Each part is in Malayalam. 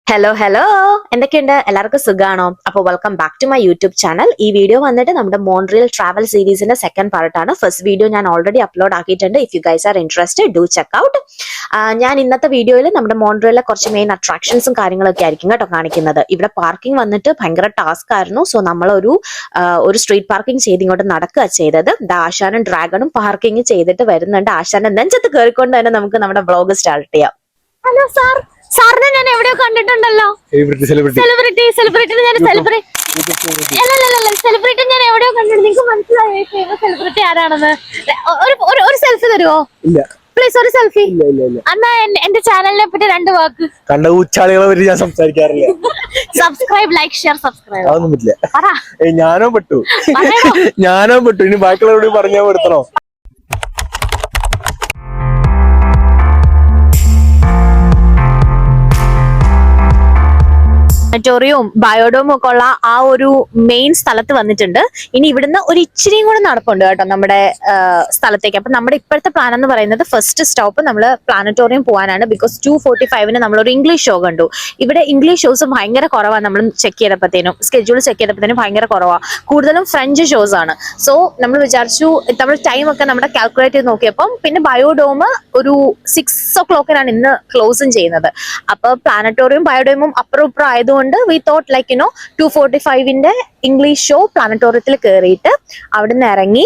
ഹലോ എന്തൊക്കെയുണ്ട് എല്ലാവർക്കും സുഖാണോ? അപ്പോൾ welcome back to my YouTube channel. ഈ വീഡിയോ വന്നിട്ട് നമ്മുടെ മോൺട്രിയൽ ട്രാവൽ സീരീസിന്റെ സെക്കൻഡ് പാർട്ടാണ്. ഫസ്റ്റ് വീഡിയോ ഞാൻ ഓൾറെഡി അപ്ലോഡ് ആക്കിയിട്ടുണ്ട്. If you guys are interested do check out. ഞാൻ ഇന്നത്തെ വീഡിയോയിൽ നമ്മുടെ മോൺട്രിയലിലെ കുറച്ച് മെയിൻ അട്രാക്ഷൻസും കാര്യങ്ങളൊക്കെ ആയിരിക്കും കേട്ടോ കാണിക്കുന്നത്. ഇവിടെ പാർക്കിംഗ് വന്നിട്ട് ഭയങ്കര ടാസ്ക് ആയിരുന്നു. സോ നമ്മളൊരു സ്ട്രീറ്റ് പാർക്കിംഗ് ചെയ്ത് ഇങ്ങോട്ട് നടക്കുക ചെയ്തത്. ആശാനും ഡ്രാഗണും പാർക്കിംഗ് ചെയ്തിട്ട് വരുന്നുണ്ട്. ആശാന്റെ നെഞ്ചത്ത് കയറിക്കൊണ്ട് തന്നെ നമുക്ക് നമ്മുടെ വ്ളോഗ് സ്റ്റാർട്ട് ചെയ്യാം. ഹലോ സാർ, സാറിനെ ഞാൻ എവിടെയോ കണ്ടിട്ടുണ്ടല്ലോ. സെലിബ്രിറ്റി ഞാൻ എവിടെയോ കണ്ടിട്ടുണ്ട്. നിങ്ങൾക്ക് മനസ്സിലായോ ഫേമസ് സെലിബ്രിറ്റി ആരാണെന്ന്? ഒരു സെൽഫി തരുമോ? പ്ലീസ്, ഒരു സെൽഫി. എന്നാ എന്റെ ചാനലിനെ പറ്റി രണ്ട് വാക്ക്. കണ്ട ഊച്ചാളികളെ പറ്റി ഞാൻ സംസാരിക്കാറില്ല. Subscribe, like, share, subscribe. അതൊന്നും പറ്റില്ല. ഞാനോ പെട്ടു. ഇനി ബാക്കിയുള്ളവരോട് പറഞ്ഞാൽ പെടുത്തണോ? പ്ലാനറ്റോറിയവും ബയോഡോമും ഒക്കെ ഉള്ള ആ ഒരു മെയിൻ സ്ഥലത്ത് വന്നിട്ടുണ്ട്. ഇനി ഇവിടുന്ന് ഒരു ഇച്ചിരിയും കൂടെ നടപ്പുണ്ട് കേട്ടോ നമ്മുടെ സ്ഥലത്തേക്ക്. അപ്പൊ നമ്മുടെ ഇപ്പോഴത്തെ പ്ലാൻ എന്ന് പറയുന്നത് ഫസ്റ്റ് സ്റ്റോപ്പ് നമ്മൾ പ്ലാനറ്റോറിയം പോകാനാണ്. ബിക്കോസ് 2:45 നമ്മളൊരു ഇംഗ്ലീഷ് ഷോ കണ്ടു. ഇവിടെ ഇംഗ്ലീഷ് ഷോസ് ഭയങ്കര കുറവാണ്. നമ്മൾ ചെക്ക് ചെയ്തപ്പോഴത്തേനും സ്കെഡ്യൂൾ ചെക്ക് ചെയ്തപ്പോഴത്തേനും ഭയങ്കര കുറവാണ്. കൂടുതലും ഫ്രഞ്ച് ഷോസ് ആണ്. സോ നമ്മൾ വിചാരിച്ചു, നമ്മൾ ടൈം ഒക്കെ നമ്മുടെ കാൽക്കുലേറ്റ് ചെയ്ത് നോക്കിയപ്പം പിന്നെ ബയോഡോം ഒരു 6 o'clock ഇന്ന് ക്ലോസും ചെയ്യുന്നത്. അപ്പൊ പ്ലാനറ്റോറിയം ബയോഡോമും അപ്പുറം ഇപ്പുറം ആയതുകൊണ്ട് we thought 2:45 ഇംഗ്ലീഷ് ഷോ പ്ലാനറ്റോറിയത്തിൽ കയറിയിട്ട് അവിടെ നിന്ന് ഇറങ്ങി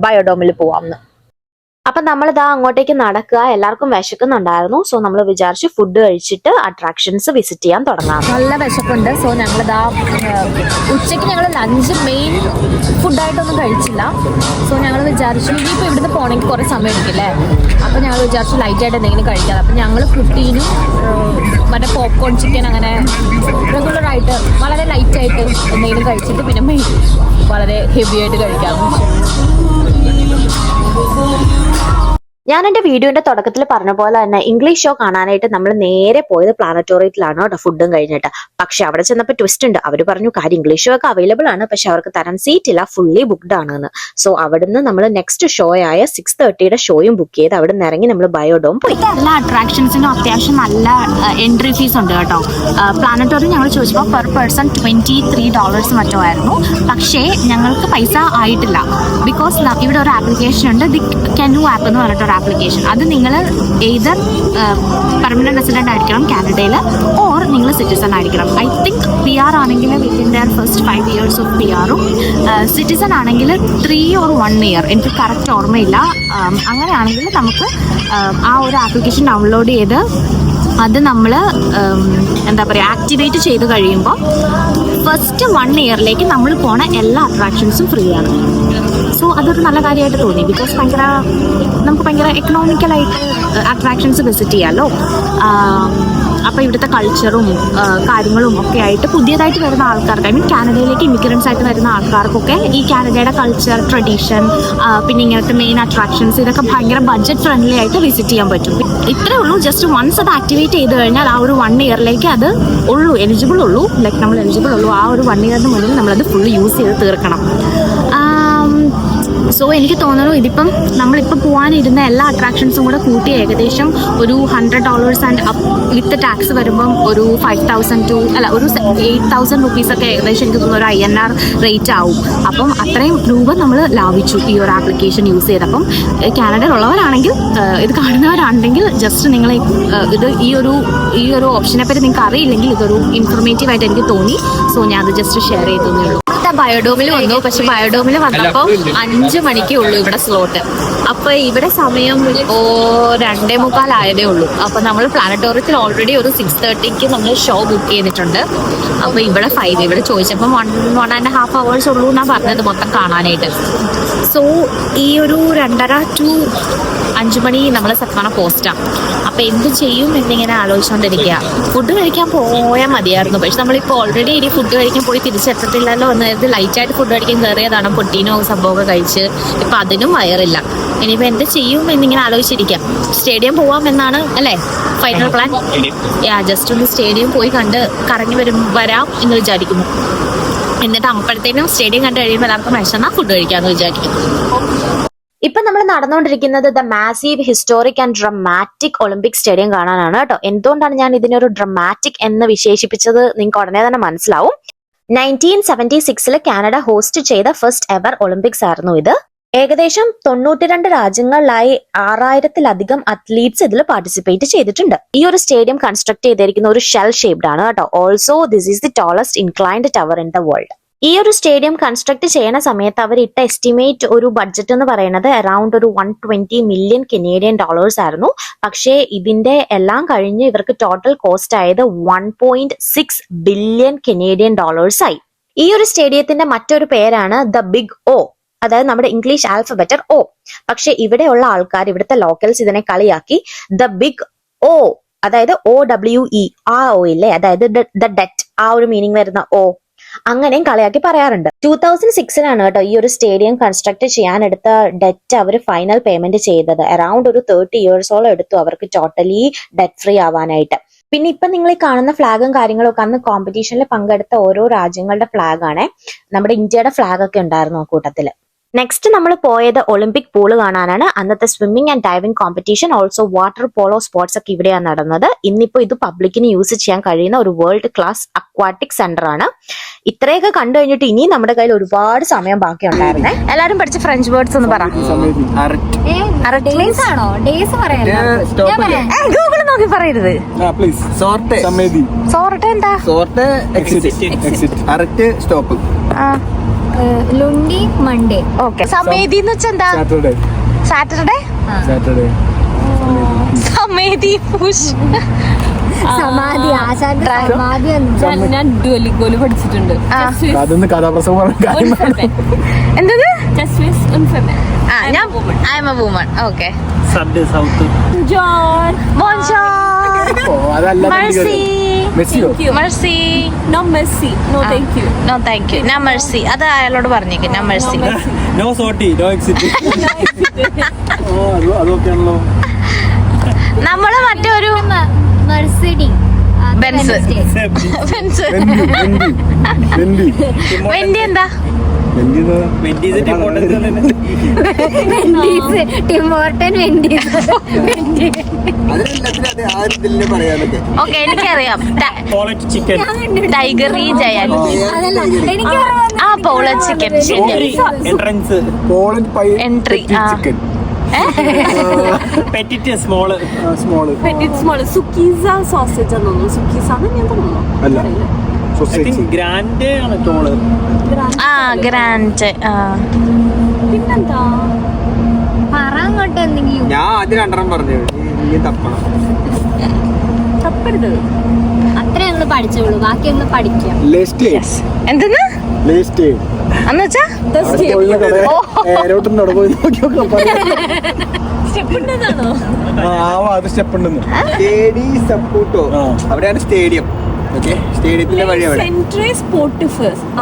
ബയോഡോമിൽ പോവാമെന്ന്. അപ്പൊ നമ്മളിതാ അങ്ങോട്ടേക്ക് നടക്കുക. എല്ലാവർക്കും വിശക്കുന്നുണ്ടായിരുന്നു. സോ നമ്മൾ വിചാരിച്ചു ഫുഡ് കഴിച്ചിട്ട് അട്രാക്ഷൻസ് വിസിറ്റ് ചെയ്യാൻ തുടങ്ങാം. നല്ല വിശക്കുണ്ട്. സോ ഞങ്ങളിതാ ഉച്ചയ്ക്ക് ഞങ്ങൾ ലഞ്ച് മെയിൻ ഫുഡായിട്ടൊന്നും കഴിച്ചില്ല. സോ ഞങ്ങൾ വിചാരിച്ചു ഇനിയിപ്പോൾ ഇവിടുന്ന് പോകണമെങ്കിൽ കുറേ സമയം എടുക്കില്ലേ. അപ്പോൾ ഞങ്ങൾ വിചാരിച്ചു ലൈറ്റായിട്ട് എന്തെങ്കിലും കഴിക്കാം. അപ്പം ഞങ്ങൾ കുട്ടീനും മറ്റേ പോപ്കോൺ ചിക്കൻ അങ്ങനെ റെഗുലറായിട്ട് വളരെ ലൈറ്റായിട്ട് എന്തെങ്കിലും കഴിച്ചിട്ട് പിന്നെ മെയിൻ വളരെ ഹെവി ആയിട്ട് കഴിക്കാമെന്ന് വെച്ചു. ഞാൻ എന്റെ വീഡിയോന്റെ തുടക്കത്തിൽ പറഞ്ഞ പോലെ തന്നെ ഇംഗ്ലീഷ് ഷോ കാണാനായിട്ട് നമ്മൾ നേരെ പോയത് പ്ലാനറ്റോറിയത്തിലാണ് കേട്ടോ ഫുഡും കഴിഞ്ഞിട്ട്. പക്ഷെ അവിടെ ചെന്നപ്പോൾ ട്വിസ്റ്റ് ഉണ്ട്. അവർ പറഞ്ഞു കാര്യം ഇംഗ്ലീഷ് ഷോ ഒക്കെ അവൈലബിൾ ആണ്, പക്ഷെ അവർക്ക് തരാൻ സീറ്റ് ഇല്ല, ഫുള്ളി ബുക്ക്ഡ് ആണെന്ന്. സോ അവിടുന്ന് നമ്മൾ നെക്സ്റ്റ് ഷോ ആയ 6:30 ഷോയും ബുക്ക് ചെയ്ത് അവിടെ നിന്ന് ഇറങ്ങി നമ്മൾ ബയോഡോം പോയി. എല്ലാ അട്രാക്ഷൻസിനും അത്യാവശ്യം നല്ല എൻട്രി ഫീസ് ഉണ്ട് കേട്ടോ. പ്ലാനറ്റോറിയം ഞങ്ങൾ ചോദിച്ചപ്പോൾ പെർ പേഴ്സൺ $23 മറ്റോ ആയിരുന്നു. പക്ഷേ ഞങ്ങൾക്ക് പൈസ ആയിട്ടില്ല. ബിക്കോസ് ഇവിടെ ഒരു ആപ്ലിക്കേഷൻ ഉണ്ട്, ദി കെനു ആപ്പ് എന്ന് പറഞ്ഞിട്ട് ആപ്ലിക്കേഷൻ. അത് നിങ്ങൾ എയ്തർ പെർമനന്റ് റെസിഡന്റ് ആയിരിക്കണം കാനഡയിൽ, ഓർ നിങ്ങൾ സിറ്റിസൺ ആയിരിക്കണം. ഐ തിങ്ക് PR ആണെങ്കിൽ within their first 5 years of PR-ഉം, സിറ്റിസൺ ആണെങ്കിൽ 3 or 1 year, എനിക്ക് കറക്റ്റ് ഓർമ്മയില്ല. അങ്ങനെയാണെങ്കിൽ നമുക്ക് ആ ഒരു ആപ്ലിക്കേഷൻ ഡൗൺലോഡ് ചെയ്ത് അത് നമ്മൾ എന്താ പറയുക ആക്ടിവേറ്റ് ചെയ്ത് കഴിയുമ്പോൾ ഫസ്റ്റ് 1 yearലേക്ക് നമ്മൾ പോണ എല്ലാ അട്രാക്ഷൻസും ഫ്രീ ആണ്. സോ അതൊരു നല്ല കാര്യമായിട്ട് തോന്നി. ബിക്കോസ് നമുക്ക് ഭയങ്കര എക്കണോമിക്കലായിട്ട് അട്രാക്ഷൻസ് വിസിറ്റ് ചെയ്യാമല്ലോ. അപ്പോൾ ഇവിടുത്തെ കൾച്ചറും കാര്യങ്ങളും ഒക്കെ ആയിട്ട് പുതിയതായിട്ട് വരുന്ന ആൾക്കാർക്ക്, ഐ മീൻ കാനഡയിലേക്ക് ഇമിഗ്രൻസ് ആയിട്ട് വരുന്ന ആൾക്കാർക്കൊക്കെ ഈ കാനഡയുടെ കൾച്ചർ, ട്രഡീഷൻ, പിന്നെ ഇങ്ങനത്തെ മെയിൻ അട്രാക്ഷൻസ് ഇതൊക്കെ ഭയങ്കര ബഡ്ജറ്റ് ഫ്രണ്ട്ലി ആയിട്ട് വിസിറ്റ് ചെയ്യാൻ പറ്റും. ഇത്രേ ഉള്ളൂ. ജസ്റ്റ് വൺസ് അത് ആക്ടിവേറ്റ് ചെയ്ത് കഴിഞ്ഞാൽ ആ ഒരു 1 yearലേക്ക് അത് എലിജിബിൾ ഉള്ളൂ. നമ്മൾ എലിജിബിൾ ഉള്ളൂ. ആ ഒരു 1 yearന് മുന്നിൽ നമ്മളത് ഫുള്ള് യൂസ് ചെയ്ത് തീർക്കണം. സോ എനിക്ക് തോന്നുന്നു ഇതിപ്പം നമ്മളിപ്പോൾ പോകാനിരുന്ന എല്ലാ അട്രാക്ഷൻസും കൂടെ കൂട്ടി ഏകദേശം ഒരു $100 ആൻഡ് വിത്ത് ടാക്സ് വരുമ്പം ഒരു 5,000 ഒരു 8,000 rupees ഏകദേശം എനിക്ക് തോന്നുന്നു ഒരു INR റേറ്റ് ആവും. അപ്പം അത്രയും രൂപ നമ്മൾ ലാഭിച്ചു ഈ ഒരു ആപ്ലിക്കേഷൻ യൂസ് ചെയ്തപ്പം. കാനഡയിലുള്ളവരാണെങ്കിൽ, ഇത് കാണുന്നവരാണെങ്കിൽ ജസ്റ്റ് നിങ്ങൾ ഇത് ഈ ഒരു ഓപ്ഷനെ പറ്റി നിങ്ങൾക്ക് അറിയില്ലെങ്കിൽ ഇതൊരു ഇൻഫോർമേറ്റീവായിട്ട് എനിക്ക് തോന്നി. സോ ഞാൻ അത് ജസ്റ്റ് ഷെയർ ചെയ്തേ ഉള്ളൂ. ബയോഡോമിൽ വന്നു. പക്ഷെ ബയോഡോമിൽ വന്നപ്പോൾ 5 മണിക്കേ ഉള്ളൂ ഇവിടെ സ്ലോട്ട്. അപ്പൊ ഇവിടെ സമയം 2:45 ആയതേ ഉള്ളൂ. അപ്പൊ നമ്മൾ പ്ലാനറ്റോറിയത്തിൽ ഓൾറെഡി ഒരു 6:30 നമ്മൾ ഷോ ബുക്ക് ചെയ്തിട്ടുണ്ട്. അപ്പൊ ഇവിടെ 5, ഇവിടെ ചോദിച്ചപ്പോൾ 1.5 hours ഉള്ളൂ എന്നാ പറഞ്ഞത് മൊത്തം കാണാനായിട്ട്. സോ ഈ ഒരു 2:30 to 5 മണി നമ്മൾ സത്വാന പോസ്റ്റാണ്. അപ്പൊ എന്ത് ചെയ്യും എന്നിങ്ങനെ ആലോചിച്ചുകൊണ്ടിരിക്കുക. ഫുഡ് കഴിക്കാൻ പോയാൽ മതിയായിരുന്നു. പക്ഷെ നമ്മളിപ്പോൾ ഓൾറെഡി ഇനി ഫുഡ് കഴിക്കാൻ പോയി തിരിച്ചെത്തത്തില്ലല്ലോ എന്ന് ലൈറ്റായിട്ട് ഫുഡ് കഴിക്കാൻ കയറിയതാണ്. പൊട്ടീനോ സംഭവമൊക്കെ കഴിച്ച് ഇപ്പം അതിനും വയറില്ല. ഇനിയിപ്പോൾ എന്ത് ചെയ്യും എന്നിങ്ങനെ ആലോചിച്ചിരിക്കാം. സ്റ്റേഡിയം പോവാം എന്നാണ് അല്ലേ ഫൈനൽ പ്ലാൻ. ജസ്റ്റ് ഒന്ന് സ്റ്റേഡിയം പോയി കണ്ട് കറങ്ങി വരാം എന്ന് വിചാരിക്കുന്നു. എന്നിട്ട് അപ്പോഴത്തേനും സ്റ്റേഡിയം കണ്ട് കഴിയുമ്പോൾ എല്ലാവർക്കും വിശന്നാൽ ഫുഡ് കഴിക്കാമെന്ന് വിചാരിക്കുന്നു. ഇപ്പൊ നമ്മൾ നടന്നുകൊണ്ടിരിക്കുന്നത് the massive historic and dramatic Olympic stadium കാണാനാണ് കേട്ടോ. എന്തുകൊണ്ടാണ് ഞാൻ ഇതിനൊരു ഡ്രമാറ്റിക് എന്ന് വിശേഷിപ്പിച്ചത് നിങ്ങൾക്ക് ഉടനെ തന്നെ മനസ്സിലാവും. 1976 കാനഡ ഹോസ്റ്റ് ചെയ്ത ഫസ്റ്റ് എവർ ഒളിമ്പിക്സ് ആയിരുന്നു ഇത്. ഏകദേശം 92 രാജ്യങ്ങളിലായി 6000-ലധികം അത്ലീറ്റ്സ് ഇതിൽ പാർട്ടിസിപ്പേറ്റ് ചെയ്തിട്ടുണ്ട്. ഈ ഒരു സ്റ്റേഡിയം കൺസ്ട്രക്ട് ചെയ്തിരിക്കുന്ന ഒരു ഷെൽ ഷേപ്ഡ് ആണ് കേട്ടോ. Also this is the tallest inclined tower in the world. ഈ ഒരു സ്റ്റേഡിയം കൺസ്ട്രക്ട് ചെയ്യുന്ന സമയത്ത് അവർ ഇട്ട എസ്റ്റിമേറ്റ് ഒരു ബഡ്ജറ്റ് എന്ന് പറയുന്നത് അറൌണ്ട് ഒരു 120 മില്യൺ കനേഡിയൻ ഡോളേഴ്സ് ആയിരുന്നു. പക്ഷേ ഇതിന്റെ എല്ലാം കഴിഞ്ഞ് ഇവർക്ക് ടോട്ടൽ കോസ്റ്റ് ആയത് 1.6 ബില്യൺ കനേഡിയൻ ഡോളേഴ്സ് ആയി. ഈ ഒരു സ്റ്റേഡിയത്തിന്റെ മറ്റൊരു പേരാണ് ദ ബിഗ് ഒ, അതായത് നമ്മുടെ ഇംഗ്ലീഷ് ആൽഫബറ്റ് O. പക്ഷെ ഇവിടെയുള്ള ആൾക്കാർ, ഇവിടുത്തെ ലോക്കൽസ് ഇതിനെ കളിയാക്കി ദ ബിഗ് O, അതായത് OWE, ആ O ഇല്ലേ, അതായത് ദ ഡെറ്റ്, ആ ഒരു മീനിങ് വരുന്ന O, അങ്ങനെയും കളിയാക്കി പറയാറുണ്ട്. 2006 കേട്ടോ ഈ ഒരു സ്റ്റേഡിയം കൺസ്ട്രക്ട് ചെയ്യാൻ എടുത്ത ഡെറ്റ് അവർ ഫൈനൽ പേയ്മെന്റ് ചെയ്തത്. അറൌണ്ട് ഒരു 30 ഇയേഴ്സോളം എടുത്തു അവർക്ക് ടോട്ടലി ഡെറ്റ് ഫ്രീ ആവാനായിട്ട്. പിന്നെ ഇപ്പൊ നിങ്ങൾ ഈ കാണുന്ന ഫ്ലാഗും കാര്യങ്ങളും ഒക്കെ അന്ന് കോമ്പറ്റീഷനിൽ പങ്കെടുത്ത ഓരോ രാജ്യങ്ങളുടെ ഫ്ലാഗ് ആണ്. നമ്മുടെ ഇന്ത്യയുടെ ഫ്ലാഗ് ഒക്കെ ഉണ്ടായിരുന്നു ആ കൂട്ടത്തില്. നെക്സ്റ്റ് നമ്മൾ പോയത് ഒളിമ്പിക് പൂള് കാണാനാണ്. അന്നത്തെ swimming and diving competition, also water polo sports ഒക്കെ ഇവിടെയാണ് നടന്നത്. ഇന്നിപ്പോ ഇത് പബ്ലിക്കിന് യൂസ് ചെയ്യാൻ കഴിയുന്ന ഒരു വേൾഡ് ക്ലാസ് അക്വാട്ടിക് സെന്റർ ആണ്. ഇത്രയൊക്കെ കണ്ടു കഴിഞ്ഞിട്ട് ഇനി നമ്മുടെ കയ്യിൽ ഒരുപാട് സമയം ബാക്കി ഉണ്ടായിരുന്നേ. എല്ലാരും പഠിച്ച ഫ്രഞ്ച് വേർഡ്സ് ഒന്ന് പറ. ഗൂഗിൾ നോക്കി പറയരുത്. സോർട്ട് എന്താ? ലുണ്ടി മൺഡേ. ഓക്കെ. സമേതി എന്ന് വെച്ചാ എന്താ? സാറ്റർഡേ. സമേതി പുഷ് സമാധി. സമാധി ഞാൻ ഡുവലിഗോല് പഠിച്ചിട്ടുണ്ട്. എന്തത്? ഞാൻ I am a woman. Okay. മെർസി. നോ മെസ്സി. No thank you. No thank you. ഞാൻ മെർസി. അത് അയാളോട് പറഞ്ഞേക്ക്. ഞാൻ മെർസി. നോ സോട്ടി, നോ എക്സിറ്റ്. അതൊക്കെയാണല്ലോ. നമ്മള് മറ്റൊരു മെർസിഡി ബെൻസ്. വെന്റി എന്താ? ടിമോർട്ടൻ ഓക്കെ, എനിക്കറിയാം. ടൈഗറി ജയൻ. ആ പോളഡ് ചിക്കൻ. എൻട്രി. പെറ്റിറ്റ് സ്മോള്. സുക്കീസ സോസേജ് ആണെന്ന് തോന്നുന്നു. സുക്കീസ ഞാൻ തോന്നുന്നു. ഗ്രാൻഡ് ആണ് ടോള്. ആ ഗ്രാൻഡ്. പിന്നെന്താ പറ അങ്ങോട്ട് എന്തെങ്കിലും. ഞാൻ ആദ്യം രണ്ടെണ്ണം പറഞ്ഞു, തപ്പരുത്. അത്രേ നമ്മള് പഠിച്ചോളൂ, ബാക്കി നമ്മള് പഠിക്കാം. എന്തെന്ന് എന്നുവെച്ചാ അവിടെയാണ് സ്റ്റേഡിയം. സ്റ്റേഡിയത്തിന്റെ വഴി അവിടെ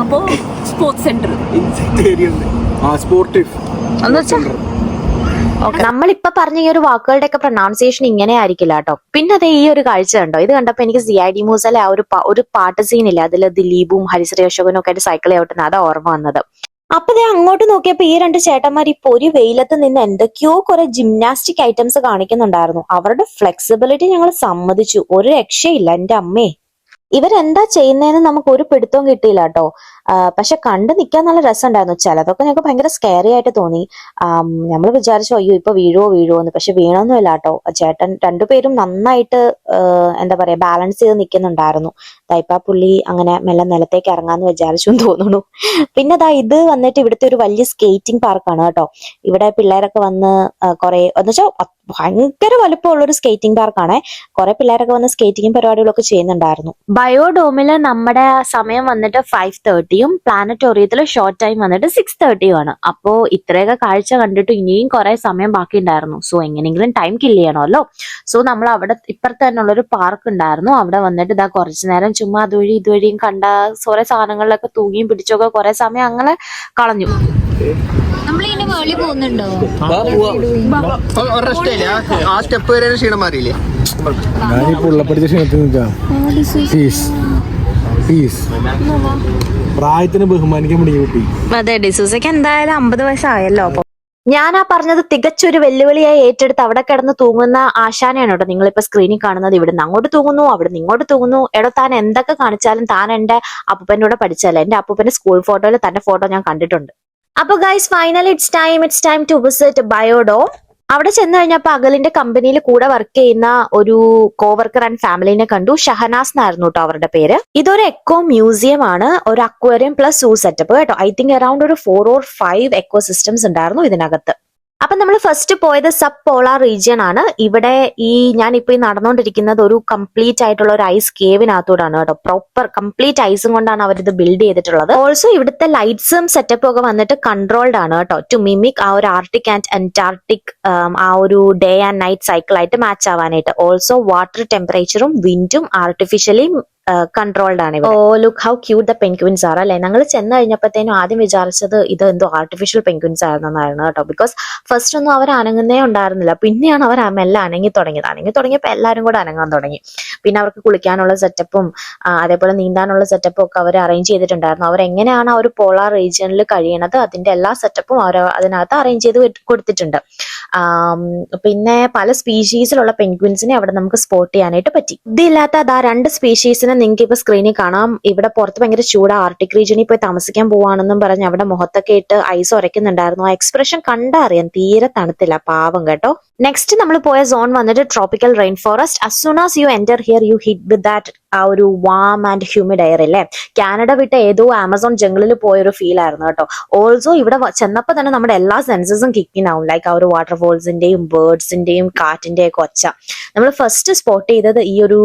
അപ്പോ സ്പോർട്സ് സെന്റർ. നമ്മളിപ്പൊ പറഞ്ഞ ഈ ഒരു വാക്കുകളുടെ ഒക്കെ പ്രൊനൗൺസിയേഷൻ ഇങ്ങനെ ആയിരിക്കില്ല കേട്ടോ. പിന്നെ അതേ ഈ ഒരു കാഴ്ച കണ്ടോ? ഇത് കണ്ടപ്പോ എനിക്ക് CID മൂസയിലെ ആ ഒരു പാട്ട് സീനില്ല, അതിൽ ദിലീപും ഹരിശ്രീ അശോകനും ഒക്കെ ആയിട്ട് സൈക്കിൾ ചവിട്ടുന്ന അതാ ഓർമ്മ വന്നത്. അപ്പൊ ഞാൻ അങ്ങോട്ട് നോക്കിയപ്പോ ഈ രണ്ട് ചേട്ടന്മാർ ഇപ്പൊ ഒരു വെയിലത്ത് നിന്ന് എന്തൊക്കെയോ കുറെ ജിംനാസ്റ്റിക് ഐറ്റംസ് കാണിക്കുന്നുണ്ടായിരുന്നു. അവരുടെ ഫ്ലെക്സിബിലിറ്റി ഞങ്ങൾ സമ്മതിച്ചു, ഒരു രക്ഷയില്ല. എന്റെ അമ്മേ, ഇവരെന്താ ചെയ്യുന്നതെന്ന് നമുക്ക് ഒരു പിടുത്തവും കിട്ടിയില്ല കേട്ടോ. പക്ഷെ കണ്ടു നിൽക്കാൻ നല്ല രസമുണ്ടായിരുന്നു. ചിലതൊക്കെ ഞങ്ങൾക്ക് ഭയങ്കര സ്കെയറി ആയിട്ട് തോന്നി. നമ്മൾ വിചാരിച്ചു അയ്യോ ഇപ്പൊ വീഴുവോ എന്ന്. പക്ഷെ വീണൊന്നുമില്ല കേട്ടോ. ചേട്ടൻ രണ്ടുപേരും നന്നായിട്ട് എന്താ പറയാ ബാലൻസ് ചെയ്ത് നിൽക്കുന്നുണ്ടായിരുന്നു. ഇപ്പൊ പുള്ളി അങ്ങനെ മെല്ലെ നിലത്തേക്ക് ഇറങ്ങാന്ന് വിചാരിച്ചു തോന്നുന്നു. പിന്നെ ഇത് വന്നിട്ട് ഇവിടുത്തെ ഒരു വലിയ സ്കേറ്റിംഗ് പാർക്കാണ് കേട്ടോ. ഇവിടെ പിള്ളേരൊക്കെ വന്ന് കുറെ എന്നുവെച്ചാൽ ഭയങ്കര വലുപ്പമുള്ളൊരു സ്കേറ്റിംഗ് പാർക്കാണ്. കുറെ പിള്ളേരൊക്കെ വന്ന് സ്കേറ്റിംഗ് പരിപാടികളൊക്കെ ചെയ്യുന്നുണ്ടായിരുന്നു. ബയോഡോമില് നമ്മുടെ സമയം വന്നിട്ട് 5:30-യും പ്ലാനറ്റോറിയത്തില് ഷോർട്ട് ടൈം വന്നിട്ട് 6:30-യും ആണ്. അപ്പോ ഇത്രയൊക്കെ കാഴ്ച കണ്ടിട്ട് ഇനിയും കുറെ സമയം ബാക്കി ഉണ്ടായിരുന്നു. സോ എങ്ങനെയെങ്കിലും ടൈം കില്ല് ചെയ്യണമല്ലോ. സോ നമ്മൾ അവിടെ ഇപ്പുറത്ത് തന്നെ ഉള്ളൊരു പാർക്ക് ഉണ്ടായിരുന്നു. അവിടെ വന്നിട്ട് കുറച്ചു നേരം ചുമ്മാ അതുവഴി ഇതുവഴിയും കണ്ട കുറെ സാധനങ്ങളിലൊക്കെ തൂങ്ങിയും പിടിച്ചൊക്കെ കുറെ സമയം അങ്ങനെ കളഞ്ഞു. നമ്മളിതിന്റെ മുകളിൽ പോകുന്നുണ്ടോ? ആ സ്റ്റെപ്പ് വരെ ക്ഷീണം മാറിയില്ലേ? ഞാനിപ്പോ ഉള്ളപ്പടിച്ച ക്ഷീണത്തിൽ നിൽക്കാം. പ്രായത്തിന് ബഹുമാനിക്കാൻ വേണ്ടി കിട്ടി. അതെ, ഡിസൂസയ്ക്ക് എന്തായാലും 50 വയസ്സായല്ലോ. അപ്പൊ ഞാൻ ആ പറഞ്ഞത് തികച്ചൊരു വെല്ലുവിളിയായി ഏറ്റെടുത്ത് അവിടെ കിടന്ന് തൂങ്ങുന്ന ആശാനെയാണ് കേട്ടോ നിങ്ങളിപ്പോ സ്ക്രീനിൽ കാണുന്നത്. ഇവിടുന്ന് അങ്ങോട്ട് തൂങ്ങുന്നു, അവിടുന്ന് ഇങ്ങോട്ട് തൂങ്ങുന്നു. എടോ താൻ എന്തൊക്കെ കാണിച്ചാലും താൻ എന്റെ അപ്പൂപ്പൻ്റെ കൂടെ പഠിച്ചല്ലേ. എന്റെ അപ്പൂപ്പന്റെ സ്കൂൾ ഫോട്ടോയിൽ തന്റെ ഫോട്ടോ ഞാൻ കണ്ടിട്ടുണ്ട്. അപ്പൊ guys finally it's time to visit Biodome. അവിടെ ചെന്ന് കഴിഞ്ഞപ്പോ അകലിന്റെ കമ്പനിയിൽ കൂടെ വർക്ക് ചെയ്യുന്ന ഒരു കോവർക്കർ ആൻഡ് ഫാമിലിനെ കണ്ടു. ഷഹനാസ് എന്നായിരുന്നു കേട്ടോ അവരുടെ പേര്. ഇതൊരു എക്കോ മ്യൂസിയം ആണ്, ഒരു അക്വേറിയം പ്ലസ് സൂ സെറ്റപ്പ് കേട്ടോ. ഐ തിങ്ക് അറൌണ്ട് ഒരു 4 or 5 എക്കോ സിസ്റ്റംസ് ഉണ്ടായിരുന്നു ഇതിനകത്ത്. അപ്പൊ നമ്മൾ ഫസ്റ്റ് പോയത് സബ് പോളാർ റീജിയൻ ആണ്. ഇവിടെ ഞാൻ ഇപ്പൊ നടന്നുകൊണ്ടിരിക്കുന്നത് ഒരു കംപ്ലീറ്റ് ആയിട്ടുള്ള ഒരു ഐസ് കേവിനകത്തൂടാണ് കേട്ടോ. പ്രോപ്പർ കംപ്ലീറ്റ് ഐസും കൊണ്ടാണ് അവർ ഇത് ബിൽഡ് ചെയ്തിട്ടുള്ളത്. ഓൾസോ ഇവിടുത്തെ ലൈറ്റ്സും സെറ്റപ്പും ഒക്കെ വന്നിട്ട് കൺട്രോൾഡ് ആണ് കേട്ടോ, ടു മിമിക് ആ ഒരു ആർട്ടിക് ആൻഡ് അന്റാർട്ടിക് ആ ഒരു ഡേ ആൻഡ് നൈറ്റ് സൈക്കിൾ ആയിട്ട് മാച്ച് ആവാനായിട്ട്. ഓൾസോ വാട്ടർ ടെമ്പറേച്ചറും വിൻഡും ആർട്ടിഫിഷ്യലി കൺട്രോൾഡ് ആണ്. Oh look how cute the penguins are അല്ലെ. ഞങ്ങൾ ചെന്ന് കഴിഞ്ഞപ്പോഴത്തേനും ആദ്യം വിചാരിച്ചത് ഇത് എന്തോ ആർട്ടിഫിഷ്യൽ പെൻഗ്വിൻസ് ആയിരുന്നെന്നായിരുന്നു കേട്ടോ. ബിക്കോസ് ഫസ്റ്റ് ഒന്നും അവർ അനങ്ങുന്നേ ഉണ്ടായിരുന്നില്ല. പിന്നെയാണ് അവർ മെല്ലെ അനങ്ങി തുടങ്ങിയപ്പോൾ എല്ലാവരും കൂടെ അനങ്ങാൻ തുടങ്ങി. പിന്നെ അവർക്ക് കുളിക്കാനുള്ള സെറ്റപ്പും അതേപോലെ നീന്താനുള്ള സെറ്റപ്പും ഒക്കെ അവർ അറേഞ്ച് ചെയ്തിട്ടുണ്ടായിരുന്നു. അവരെങ്ങനെയാണ് ആ ഒരു പോളാർ റീജിയനിൽ കഴിയണത് അതിന്റെ എല്ലാ സെറ്റപ്പും അവർ അതിനകത്ത് അറേഞ്ച് ചെയ്ത് കൊടുത്തിട്ടുണ്ട്. പിന്നെ പല സ്പീഷീസിലുള്ള പെൻഗ്വിൻസിനെ അവിടെ നമുക്ക് സ്പോട്ട് ചെയ്യാനായിട്ട് പറ്റി. ഇതില്ലാത്ത അതാ 2 സ്പീഷീസിനെ നിങ്ങൾക്ക് ഇപ്പൊ സ്ക്രീനിൽ കാണാം. ഇവിടെ പുറത്ത് ഭയങ്കര ചൂട്, ആർട്ടിക് റീജിയനിൽ പോയി താമസിക്കാൻ പോവാണെന്നും പറഞ്ഞ് അവിടെ മുഖത്തൊക്കെ ഇട്ട് ഐസ് ഉരയ്ക്കുന്നുണ്ടായിരുന്നു. ആ എക്സ്പ്രഷൻ കണ്ടറിയാം, തീരെ തണുത്തില്ല, പാവം കേട്ടോ. നെക്സ്റ്റ് നമ്മൾ പോയ സോൺ വന്നിട്ട് tropical rain forest. as soon as you enter here you hit with that ആ ഒരു വാം ആൻഡ് ഹ്യൂമിഡ് എയർ അല്ലേ. കാനഡ വിട്ട ഏതോ ആമസോൺ ജംഗിളിൽ പോയൊരു ഫീൽ ആയിരുന്നു കേട്ടോ. ഓൾസോ ഇവിടെ ചെന്നപ്പോൾ തന്നെ നമ്മുടെ എല്ലാ സെൻസസും കിക്കിൻ ആവും. ലൈക്ക് ആ ഒരു വാട്ടർഫോൾസിന്റെയും ബേർഡ്സിന്റെയും കാറ്റിന്റെയും ഒക്കെ ഒച്ച. നമ്മൾ ഫസ്റ്റ് സ്പോട്ട് ചെയ്തത് ഈ ഒരു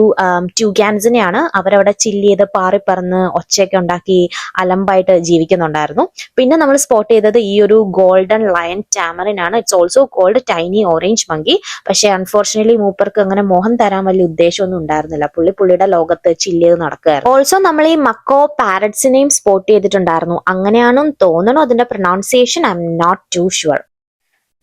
ട്യൂഗാൻസിനെയാണ്. അവരവിടെ ചില്ല് ചെയ്ത് പാറിപ്പറന്ന് ഒച്ചയൊക്കെ ഉണ്ടാക്കി അലമ്പായിട്ട് ജീവിക്കുന്നുണ്ടായിരുന്നു. പിന്നെ നമ്മൾ സ്പോട്ട് ചെയ്തത് ഈ ഒരു ഗോൾഡൻ ലയൺ ടാമറിനാണ്. It's also called tiny orange monkey. പക്ഷെ അൺഫോർച്ചുനേറ്റ്ലി മൂപ്പർക്ക് അങ്ങനെ മോഹം തരാൻ വലിയ ഉദ്ദേശമൊന്നും ഉണ്ടായിരുന്നില്ല. പുള്ളിയുടെ ലോകത്ത് ചില്ല് ചെയ്ത് നടക്കുകയായിരുന്നു. ഓൾസോ നമ്മൾ ഈ മക്കോ പാരറ്റ്സിനെയും സ്പോട്ട് ചെയ്തിട്ടുണ്ടായിരുന്നു. അങ്ങനെയാണെന്ന് തോന്നണോ അതിന്റെ pronunciation, I'm not too sure.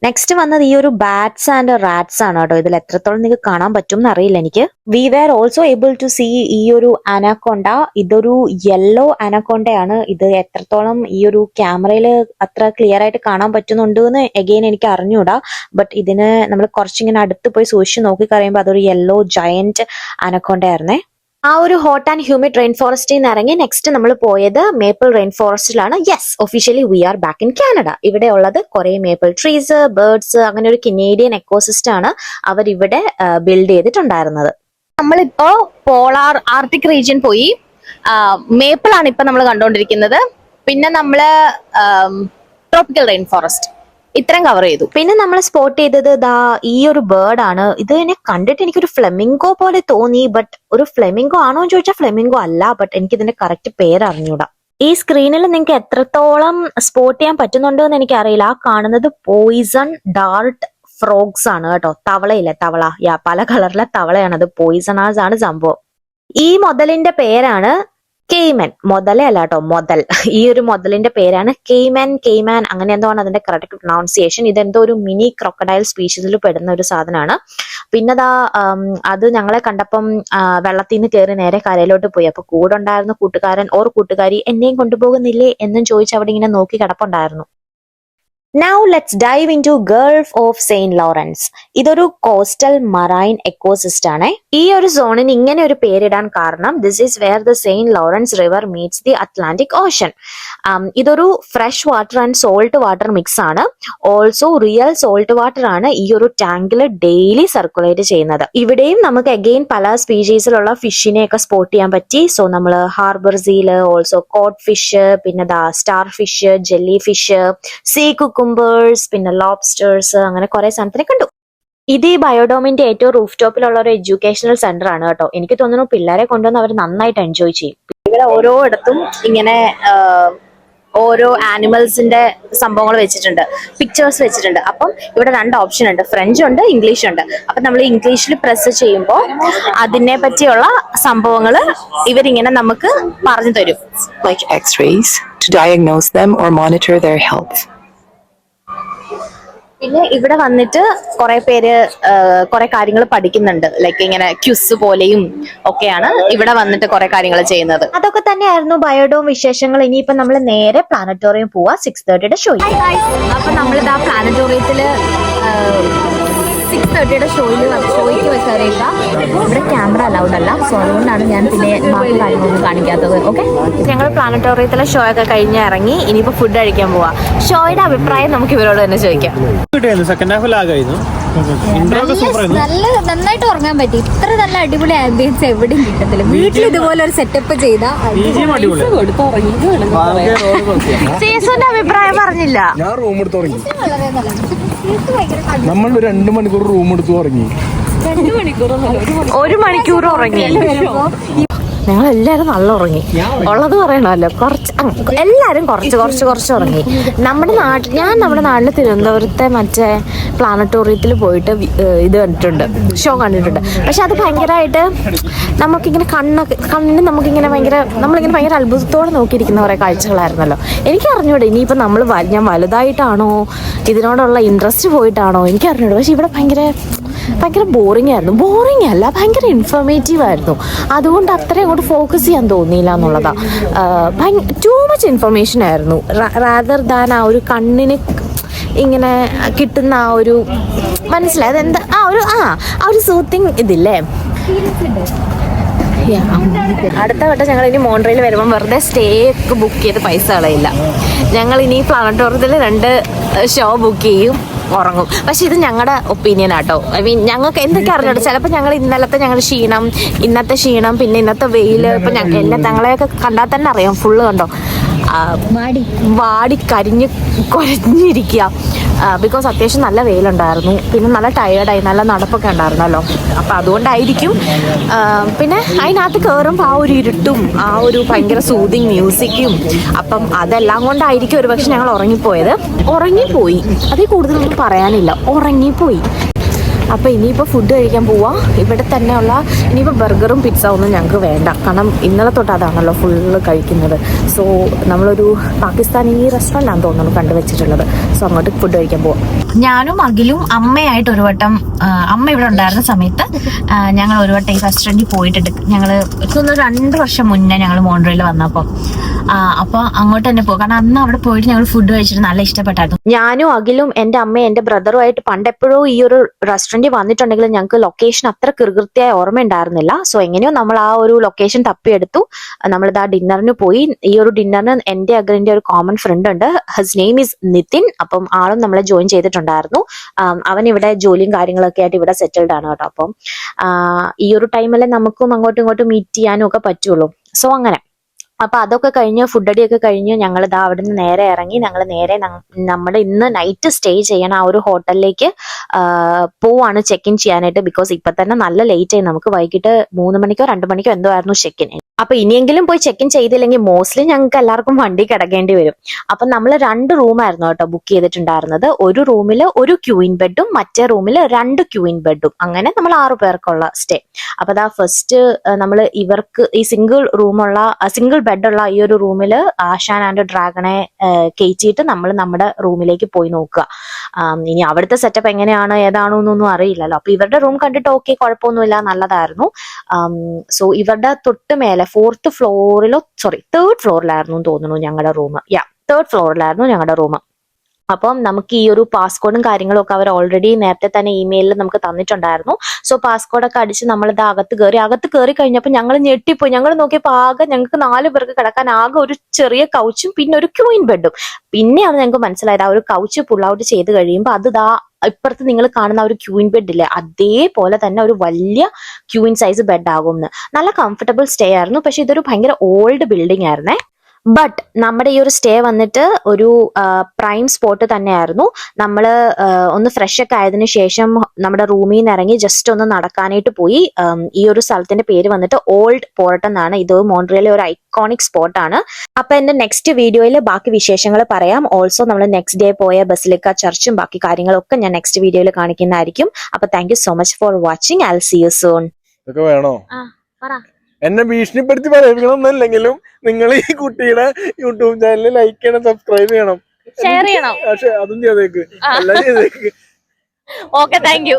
Next വന്നത് ഈ ഒരു ബാറ്റ്സ് ആൻഡ് റാറ്റ്സ് ആണ് കേട്ടോ. ഇതിൽ എത്രത്തോളം നിങ്ങൾക്ക് കാണാൻ പറ്റും എന്ന് അറിയില്ല എനിക്ക്. We were also able to see ഈ ഒരു അനാക്കോണ്ട. ഇതൊരു യെല്ലോ അനാക്കോണ്ടയാണ്. ഇത് എത്രത്തോളം ഈ ഒരു ക്യാമറയിൽ അത്ര ക്ലിയർ ആയിട്ട് കാണാൻ പറ്റുന്നുണ്ട് എന്ന് എഗെയിൻ എനിക്ക് അറിഞ്ഞൂടാ. ബട്ട് ഇതിന് നമ്മൾ കുറച്ചിങ്ങനെ അടുത്ത് പോയി സൂക്ഷിച്ച് നോക്കി കഴിയുമ്പോൾ അതൊരു യെല്ലോ ജയന്റ് അനാക്കോണ്ട ആയിരുന്നേ. ആ ഒരു ഹോട്ട് ആൻഡ് ഹ്യൂമിഡ് റെയിൻ ഫോറസ്റ്റിൽ നിന്ന് ഇറങ്ങി നെക്സ്റ്റ് നമ്മൾ പോയത് മേപ്പിൾ റെയിൻ ഫോറസ്റ്റിലാണ്. Yes, officially we are back in Canada. ഇവിടെ ഉള്ളത് കുറെ മേപ്പിൾ ട്രീസ്, ബേർഡ്സ്, അങ്ങനെ ഒരു കനേഡിയൻ എക്കോസിസ്റ്റം ആണ് അവരിവിടെ ബിൽഡ് ചെയ്തിട്ടുണ്ടായിരുന്നത്. നമ്മളിപ്പോ പോളാർ ആർട്ടിക് റീജിയൻ പോയി. മേപ്പിൾ ആണ് ഇപ്പൊ നമ്മൾ കണ്ടുകൊണ്ടിരിക്കുന്നത്. പിന്നെ നമ്മള് ട്രോപ്പിക്കൽ റെയിൻ ഫോറസ്റ്റ് ഇത്രയും കവർ ചെയ്തു. പിന്നെ നമ്മൾ സ്പോട്ട് ചെയ്തത് ദാ ഈ ഒരു ബേർഡ് ആണ്. ഇത് എന്നെ കണ്ടിട്ട് എനിക്കൊരു ഫ്ലെമിംഗോ പോലെ തോന്നി. ബട്ട് ഒരു ഫ്ലെമിംഗോ ആണോ എന്ന് ചോദിച്ചാൽ ഫ്ലെമിംഗോ അല്ല. ബട്ട് എനിക്ക് ഇതിന്റെ കറക്റ്റ് പേര് അറിഞ്ഞൂടാ. ഈ സ്ക്രീനിൽ നിങ്ങൾക്ക് എത്രത്തോളം സ്പോട്ട് ചെയ്യാൻ പറ്റുന്നുണ്ടോ എന്ന് എനിക്ക് അറിയില്ല. ആ കാണുന്നത് പോയിസൺ ഡാർട്ട് ഫ്രോഗ്സ് ആണ് കേട്ടോ. തവളയില്ലേ, തവള. പല കളറിലെ തവളയാണ്. അത് പോയിസണേഴ്സ് ആണ് സംഭവം. ഈ മുതലിന്റെ പേരാണ് കെയ്മൻ. മുതലേ അല്ല കേട്ടോ, മുതൽ. ഈ ഒരു മുതലിന്റെ പേരാണ് കെയ്മാൻ അങ്ങനെ എന്തോ ആണ് അതിന്റെ കറക്റ്റ് പ്രൊനൗൺസിയേഷൻ. ഇതെന്തോ ഒരു മിനി ക്രൊക്കഡൈൽ സ്പീഷീസിൽ പെടുന്ന ഒരു സാധനമാണ്. പിന്നെതാ അത് ഞങ്ങളെ കണ്ടപ്പം വെള്ളത്തിൽ നിന്ന് കയറി നേരെ കരയിലോട്ട് പോയി. അപ്പൊ കൂടെ ഉണ്ടായിരുന്ന കൂട്ടുകാരൻ ഓർ കൂട്ടുകാരി എന്നെയും കൊണ്ടുപോകുന്നില്ലേ എന്നും ചോദിച്ച് അവിടെ ഇങ്ങനെ നോക്കി കിടപ്പുണ്ടായിരുന്നു. Now let's dive into Gulf of St. Lawrence. ഇതൊരു കോസ്റ്റൽ മറൈൻ എക്കോസിസ്റ്റം ആണ്. ഈ ഒരു സോണിന് ഇങ്ങനെ ഒരു പേരിടാൻ കാരണം this is where the Saint Lawrence river meets the Atlantic ocean. ഇതൊരു fresh water and salt water mix ആണ്. ഓൾസോ റിയൽ സോൾട്ട് വാട്ടർ ആണ് ഈ ഒരു ടാങ്കിൽ ഡെയിലി സർക്കുലേറ്റ് ചെയ്യുന്നത്. ഇവിടെയും നമുക്ക് അഗെയിൻ പല സ്പീഷീസിലുള്ള ഫിഷിനെ ഒക്കെ സ്പോട്ട് ചെയ്യാൻ പറ്റി. സോ നമ്മൾ harbour seal, also cod fish, പിന്നെ star fish, jelly fish, sea cucumbers, പിന്നെ ലോബ്സ്റ്റേഴ്സ്, അങ്ങനെ കുറെ സാധനത്തിനെ കണ്ടു. ഇത് ഈ ബയോഡോമിന്റെ ഏറ്റവും റൂഫ് ടോപ്പിലുള്ള ഒരു എഡ്യൂക്കേഷണൽ സെന്റർ ആണ് കേട്ടോ. എനിക്ക് തോന്നുന്നു പിള്ളേരെ കൊണ്ടുവന്ന് അവർ നന്നായിട്ട് എൻജോയ് ചെയ്യും. ഇവിടെ ഓരോയിടത്തും ഇങ്ങനെ ഓരോ ആനിമൽസിന്റെ സംഭവങ്ങൾ വെച്ചിട്ടുണ്ട്, പിക്ചേഴ്സ് വെച്ചിട്ടുണ്ട്. അപ്പം ഇവിടെ 2 ഓപ്ഷൻ ഉണ്ട്, ഫ്രഞ്ച് ഉണ്ട്, ഇംഗ്ലീഷ് ഉണ്ട്. അപ്പൊ നമ്മൾ ഇംഗ്ലീഷിൽ പ്രസ് ചെയ്യുമ്പോൾ അതിനെ പറ്റിയുള്ള സംഭവങ്ങൾ ഇവരിങ്ങനെ നമുക്ക് പറഞ്ഞു തരും. Like X-rays to diagnose them or monitor their health. പിന്നെ ഇവിടെ വന്നിട്ട് കുറെ പേര് കുറെ കാര്യങ്ങൾ പഠിക്കുന്നുണ്ട്. ലൈക്ക് ഇങ്ങനെ ക്യുസ് പോലെയും ഒക്കെയാണ് ഇവിടെ വന്നിട്ട് കുറെ കാര്യങ്ങൾ ചെയ്യുന്നത്. അതൊക്കെ ഇതൊക്കെ തന്നെയായിരുന്നു ബയോഡോം വിശേഷങ്ങൾ. ഇനിയിപ്പോ നമ്മൾ നേരെ പ്ലാനറ്റോറിയം പോവാ 6:30 ഷോ. അപ്പൊ നമ്മളിതാ പ്ലാനറ്റോറിയത്തില് 6:30 ഷോയ്ക്ക് കയറിയേക്കാം. ഇവിടെ ക്യാമറ അലൗഡ് അല്ല, സോ അതുകൊണ്ടാണ് ഞാൻ പിന്നെ ബാക്കി കാര്യങ്ങളൊന്നും കാണിക്കാത്തത്. ഓക്കെ, ഞങ്ങൾ പ്ലാനറ്റോറിയത്തിലെ ഷോ ഒക്കെ കഴിഞ്ഞ് ഇറങ്ങി. ഇനിയിപ്പോ ഫുഡ് കഴിക്കാൻ പോവാ. ഷോയുടെ അഭിപ്രായം നമുക്ക് ഇവരോട് തന്നെ ചോദിക്കാം. സെക്കൻഡ് ഹാഫ് ലാഗായിരുന്നു. നന്നായിട്ട് ഉറങ്ങാൻ പറ്റി. ഇത്ര നല്ല അടിപൊളി ആംബിയൻസ് എവിടെയും കിട്ടത്തില്ല. വീട്ടിൽ ഇതുപോലെ ഒരു സെറ്റപ്പ് ചെയ്താൽ സീസന്റെ അഭിപ്രായം പറഞ്ഞില്ല. ഞാൻ റൂം എടുത്ത് ഉറങ്ങി. നമ്മൾ 2 മണിക്കൂർ റൂം എടുത്ത് ഉറങ്ങി. 1 മണിക്കൂർ ഉറങ്ങി. ഞങ്ങൾ എല്ലാരും നല്ല ഉറങ്ങി. ഉള്ളത് പറയണല്ലോ, എല്ലാരും കുറച്ച് ഉറങ്ങി. നമ്മുടെ നാട്ടിൽ തിരുവനന്തപുരത്തെ മറ്റേ പ്ലാനറ്റോറിയത്തിൽ പോയിട്ട് ഇത് കണ്ടിട്ടുണ്ട്, ഷോ കണ്ടിട്ടുണ്ട്. പക്ഷെ അത് ഭയങ്കരമായിട്ട് നമുക്കിങ്ങനെ കണ്ണിന് നമുക്കിങ്ങനെ നമ്മളിങ്ങനെ ഭയങ്കര അത്ഭുതത്തോടെ നോക്കിയിരിക്കുന്ന കുറേ കാഴ്ചകളായിരുന്നല്ലോ. എനിക്ക് അറിഞ്ഞൂടെ ഇനിയിപ്പോൾ ഞാൻ വലുതായിട്ടാണോ ഇതിനോടുള്ള ഇൻട്രസ്റ്റ് പോയിട്ടാണോ എനിക്ക് അറിഞ്ഞൂടെ. പക്ഷെ ഇവിടെ ഭയങ്കര ബോറിംഗ് അല്ല, ഭയങ്കര ഇൻഫോർമേറ്റീവ് ആയിരുന്നു. അതുകൊണ്ട് അത്രയും അങ്ങോട്ട് ഫോക്കസ് ചെയ്യാൻ തോന്നിയില്ല എന്നുള്ളതാ. ടൂ മച്ച് ഇൻഫർമേഷൻ ആയിരുന്നു റാദർ ദാൻ ആ ഒരു കണ്ണിന് ഇങ്ങനെ കിട്ടുന്ന ആ ഒരു മനസ്സിലായത് എന്താ ആ ഒരു സൂത്തിങ് ഇതില്ലേ. അടുത്ത വട്ടം ഞങ്ങൾ ഇനി മോൺട്രയിൽ വരുമ്പോൾ വെറുതെ സ്റ്റേ ഒക്കെ ബുക്ക് ചെയ്ത് പൈസ കളയില്ല. ഞങ്ങൾ ഇനി പ്ലാനറ്റോറിയത്തിൽ 2 ഷോ ബുക്ക് ചെയ്യും, ഉറങ്ങും. പക്ഷെ ഇത് ഞങ്ങളുടെ ഒപ്പീനിയൻ ആട്ടോ. ഐ മീൻ ഞങ്ങൾക്ക് എന്തൊക്കെ അറിഞ്ഞോട്ടെ. ചിലപ്പോൾ ഞങ്ങൾ ഇന്നത്തെ ഇന്നത്തെ ക്ഷീണം പിന്നെ ഇന്നത്തെ വെയിൽ ഇപ്പം ഞങ്ങളെയൊക്കെ കണ്ടാൽ തന്നെ അറിയാം. ഫുള്ള് കണ്ടോ വാടി കുരഞ്ഞിരിക്കുക. ബിക്കോസ് അത്യാവശ്യം നല്ല വെയിലുണ്ടായിരുന്നു. പിന്നെ നല്ല ടയേർഡായി, നല്ല നടപ്പൊക്കെ ഉണ്ടായിരുന്നല്ലോ. അപ്പം അതുകൊണ്ടായിരിക്കും. പിന്നെ അതിനകത്ത് കയറുമ്പോൾ ആ ഒരു ഇരുട്ടും ആ ഒരു ഭയങ്കര സൂതിങ് മ്യൂസിക്കും, അപ്പം അതെല്ലാം കൊണ്ടായിരിക്കും ഒരു പക്ഷെ ഞങ്ങൾ ഉറങ്ങിപ്പോയി. അതിൽ കൂടുതലൊന്നും പറയാനില്ല, ഉറങ്ങിപ്പോയി. അപ്പോൾ ഇനിയിപ്പോൾ ഫുഡ് കഴിക്കാൻ പോവാം. ഇവിടെ തന്നെയുള്ള ഇനിയിപ്പോൾ ബർഗറും പിസ്സ ഒന്നും ഞങ്ങൾക്ക് വേണ്ട. കാരണം ഇന്നലെ തൊട്ട് അതാണല്ലോ ഫുള്ള് കഴിക്കുന്നത്. സോ നമ്മളൊരു പാകിസ്ഥാനി റെസ്റ്റോറൻ്റാണെന്ന് തോന്നുന്നു കണ്ടുവച്ചിട്ടുള്ളത്. സോ അങ്ങോട്ട് ഫുഡ് കഴിക്കാൻ പോവാം. ഞാനും അഖിലും അമ്മയായിട്ട് ഒരു വട്ടം, അമ്മ ഇവിടെ ഉണ്ടായിരുന്ന സമയത്ത് ഞങ്ങൾ ഒരു വട്ടം ഈ റെസ്റ്റോറൻറ്റിൽ പോയിട്ടുണ്ട്. ഞങ്ങൾ 2 വർഷം മുന്നേ ഞങ്ങൾ മോൺട്രയിൽ വന്നപ്പോൾ അപ്പോൾ അങ്ങോട്ട് തന്നെ പോകും. കാരണം അന്ന് അവിടെ പോയിട്ട് ഞങ്ങൾ ഫുഡ് കഴിച്ചിട്ട് നല്ല ഇഷ്ടപ്പെട്ടായിരുന്നു. ഞാനും അഖിലും എൻ്റെ അമ്മയും എൻ്റെ ബ്രദറുമായിട്ട് പണ്ടെപ്പോഴോ ഈ ഒരു റെസ്റ്റോറൻറ്റിൽ വന്നിട്ടുണ്ടെങ്കിൽ ഞങ്ങൾക്ക് ലൊക്കേഷൻ അത്ര കൃത്യമായി ഓർമ്മയുണ്ടായിരുന്നില്ല. സോ എങ്ങനെയോ നമ്മൾ ആ ഒരു ലൊക്കേഷൻ തപ്പിയെടുത്തു. നമ്മളിതാ ഡിന്നറിന് പോയി. ഈ ഒരു ഡിന്നറിന് എൻ്റെ അഖിലിൻ്റെ ഒരു കോമൺ ഫ്രണ്ട് ഉണ്ട്, ഹിസ് നെയിം ഈസ് നിതിൻ. അപ്പം ആളും നമ്മളെ ജോയിൻ ചെയ്തിട്ടുണ്ടായിരുന്നു. അവൻ ഇവിടെ ജോലിയും കാര്യങ്ങളൊക്കെ ആയിട്ട് ഇവിടെ സെറ്റിൽഡ് ആണ് കേട്ടോ. അപ്പം ഈ ഒരു ടൈമിൽ നമുക്കും അങ്ങോട്ടും ഇങ്ങോട്ടും മീറ്റ് ചെയ്യാനും ഒക്കെ പറ്റുള്ളൂ. സോ അങ്ങനെ അപ്പൊ അതൊക്കെ കഴിഞ്ഞ് ഫുഡടിയൊക്കെ കഴിഞ്ഞ് ഞങ്ങൾ ഇതാ അവിടെ നിന്ന് നേരെ ഇറങ്ങി. ഞങ്ങൾ നേരെ നമ്മുടെ ഇന്ന് നൈറ്റ് സ്റ്റേ ചെയ്യണം ആ ഒരു ഹോട്ടലിലേക്ക് പോവാണ് ചെക്ക് ഇൻ ചെയ്യാനായിട്ട്. ബിക്കോസ് ഇപ്പൊ തന്നെ നല്ല ലേറ്റ് ആയി. നമുക്ക് വൈകിട്ട് 3 മണിക്കോ 2 മണിക്കോ എന്തോ ആയിരുന്നു ചെക്ക് ഇൻ. അപ്പൊ ഇനിയെങ്കിലും പോയി ചെക്ക് ഇൻ ചെയ്തില്ലെങ്കിൽ മോസ്റ്റ്ലി ഞങ്ങൾക്ക് എല്ലാവർക്കും വണ്ടി കിടക്കേണ്ടി വരും. അപ്പൊ നമ്മൾ 2 റൂമായിരുന്നു കേട്ടോ ബുക്ക് ചെയ്തിട്ടുണ്ടായിരുന്നത്. ഒരു റൂമിൽ ഒരു ക്യൂയിൻ ബെഡും മറ്റേ റൂമിൽ 2 ക്യൂയിൻ ബെഡും, അങ്ങനെ നമ്മൾ 6 പേർക്കുള്ള സ്റ്റേ. അപ്പൊ അതാ ഫസ്റ്റ് നമ്മൾ ഇവർക്ക് ഈ സിംഗിൾ ബെഡുള്ള ഈ ഒരു റൂമിൽ ആശാൻ ആൻഡ് ഡ്രാഗണെ കയറ്റിയിട്ട് നമ്മൾ നമ്മുടെ റൂമിലേക്ക് പോയി നോക്കുക. ഇനി അവിടുത്തെ സെറ്റപ്പ് എങ്ങനെയാണ് ഏതാണോ എന്നൊന്നും അറിയില്ലല്ലോ. അപ്പൊ ഇവരുടെ റൂം കണ്ടിട്ട് ഓക്കെ, കുഴപ്പമൊന്നുമില്ല, നല്ലതായിരുന്നു. സോ ഇവരുടെ തൊട്ട് മേലെ 3rd ഫ്ലോറിലായിരുന്നു തോന്നുന്നു ഞങ്ങളുടെ റൂം. 3rd ഫ്ലോറിലായിരുന്നു ഞങ്ങളുടെ റൂം. അപ്പം നമുക്ക് ഈ ഒരു പാസ്കോഡും കാര്യങ്ങളും ഒക്കെ അവർ ഓൾറെഡി നേരത്തെ തന്നെ ഇമെയിലിൽ നമുക്ക് തന്നിട്ടുണ്ടായിരുന്നു. സോ പാസ്കോഡൊക്കെ അടിച്ച് നമ്മളിത് അകത്ത് കയറി കഴിഞ്ഞപ്പോൾ ഞങ്ങൾ ഞെട്ടിപ്പോയി. ഞങ്ങൾ നോക്കിയപ്പോൾ ആകെ ഞങ്ങൾക്ക് 4 പേർക്ക് കിടക്കാൻ ആകെ ഒരു ചെറിയ കൗച്ചും പിന്നെ ഒരു ക്യൂയിൻ ബെഡും. പിന്നെയാണ് ഞങ്ങൾക്ക് മനസ്സിലായത് ആ ഒരു കൗച്ച് പുൾ ഔട്ട് ചെയ്ത് കഴിയുമ്പോൾ അത് ഇപ്പുറത്ത് നിങ്ങൾ കാണുന്ന ഒരു ക്യൂയിൻ ബെഡ് ഇല്ലേ, അതേപോലെ തന്നെ ഒരു വലിയ ക്യൂയിൻ സൈസ് ബെഡ് ആകും. നല്ല കംഫർട്ടബിൾ സ്റ്റേ ആയിരുന്നു. പക്ഷെ ഇതൊരു ഭയങ്കര ഓൾഡ് ബിൽഡിംഗ് ആയിരുന്നേ. ബട്ട് നമ്മുടെ ഈ ഒരു സ്റ്റേ വന്നിട്ട് ഒരു പ്രൈം സ്പോട്ട് തന്നെയായിരുന്നു. നമ്മൾ ഒന്ന് ഫ്രഷ് ഒക്കെ ആയതിനു ശേഷം നമ്മുടെ റൂമിൽ നിന്ന് ഇറങ്ങി ജസ്റ്റ് ഒന്ന് നടക്കാനായിട്ട് പോയി. ഈ ഒരു സ്ഥലത്തിന്റെ പേര് വന്നിട്ട് ഓൾഡ് പോർട്ട് എന്നാണ്. ഇത് മോൺട്രിയലിലെ ഒരു ഐക്കോണിക് സ്പോട്ടാണ്. അപ്പൊ എന്റെ നെക്സ്റ്റ് വീഡിയോയിൽ ബാക്കി വിശേഷങ്ങൾ പറയാം. ഓൾസോ നമ്മൾ നെക്സ്റ്റ് ഡേ പോയ ബസിലിക്ക ചർച്ചും ബാക്കി കാര്യങ്ങളൊക്കെ ഞാൻ നെക്സ്റ്റ് വീഡിയോയിൽ കാണിക്കുന്നതായിരിക്കും. അപ്പൊ thank you so much for watching. I will see you soon. ഇതൊക്കെ വേണോ? എന്നെ ഭീഷണിപ്പെടുത്തി പറയണമെന്നല്ലെങ്കിലും നിങ്ങൾ ഈ കുട്ടിയുടെ യൂട്യൂബ് ചാനൽ ലൈക്ക് ചെയ്യണം, സബ്സ്ക്രൈബ് ചെയ്യണം, ഷെയർ ചെയ്യണം. പക്ഷെ അതും ചെയ്തേക്ക്, എല്ലാം ചെയ്തേക്ക്. Okay, thank you.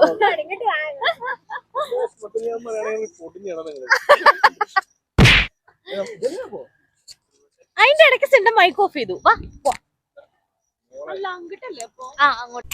ഞാൻ പറയുകയാണെങ്കിൽ റിപ്പോർട്ടും ചെയ്യണം നിങ്ങൾ. അതിന്റെ ഇടയ്ക്ക് സിന്റെ മൈക്ക് ഓഫ് ചെയ്തു. വാ അല്ല അങ്ങോട്ടല്ലേ അപ്പൊ ആ അങ്ങോട്ട്